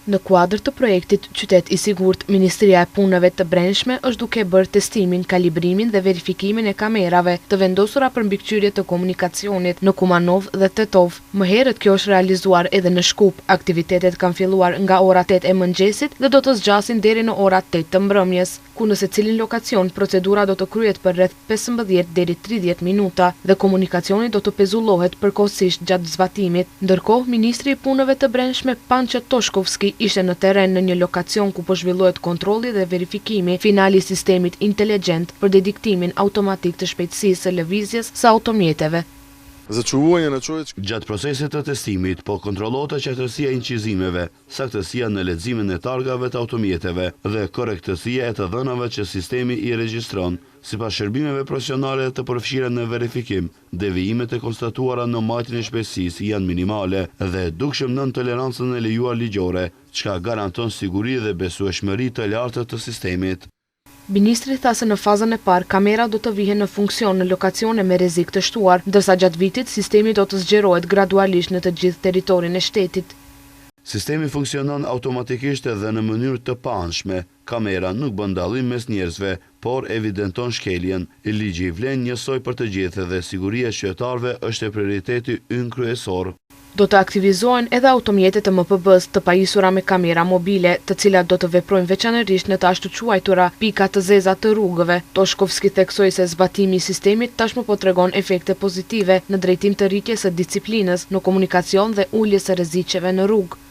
Në kuadër të projektit Qytet i Sigurt, Ministria e Punëve të Brendshme është duke bërë testimin, kalibrimin dhe verifikimin e kamerave të vendosura për mbikëqyrje të komunikacionit në Kumanov dhe Tetov. Më herët kjo është realizuar edhe në Shkup. Aktivitetet kanë filluar nga ora 8 e mëngjesit dhe do të zgjasin deri në ora 8 të mbrëmjes, ku në secilin lokacion procedura do të kryhet për rreth 15 deri 30 minuta dhe komunikacioni do të pezullohet përkohësisht gjatë zbatimit. Ndërkohë, Ministri i Punëve të Brendshme Panço Toshkovski ishte në terren në një lokacion ku po zhvillohet kontrolli dhe verifikimi finali i sistemit inteligjent për dediktimin automatik të shpejtësisë së lëvizjes së automjeteve. Gjatë procesit të testimit, po kontrollohet qartësia e incizimeve, saktësia në leximin e targave të automjeteve dhe korrektësia e të dhënave që sistemi i regjistron. Sipas shërbimeve profesionale të përfshira në verifikim, devijimet e konstatuara në majtjen e shpejtësisë janë minimale dhe dukshëm nën tolerancën e lejuar ligjore, çka garanton siguri dhe besueshmëri të lartë të sistemit. Ministri tha se në fazën e parë kamera do të vihen në funksion në lokacione me rrezik të shtuar, ndërsa gjatë vitit sistemi do të zgjerohet gradualisht në të gjithë territorin e shtetit. Sistemi funksionon automatikisht dhe në mënyrë të paanshme. Kamera nuk bën dallim mes njerëzve, por evidenton shkeljen. Ligji i vlen njësoj për të gjithë dhe siguria e qytetarëve është prioriteti ynë kryesor. Do të aktivizohen edhe automjetet të MPB-s të pajisura me kamera mobile, të cilat do të veprojnë veçanërisht në të ashtu quajtura pika të zeza të rrugëve. Toshkovski theksoi se zbatimi i sistemit tashmë po tregon efekte pozitive në drejtim të rritjes së disiplinës në komunikacion dhe uljes së rrezikshmeve në rrugë.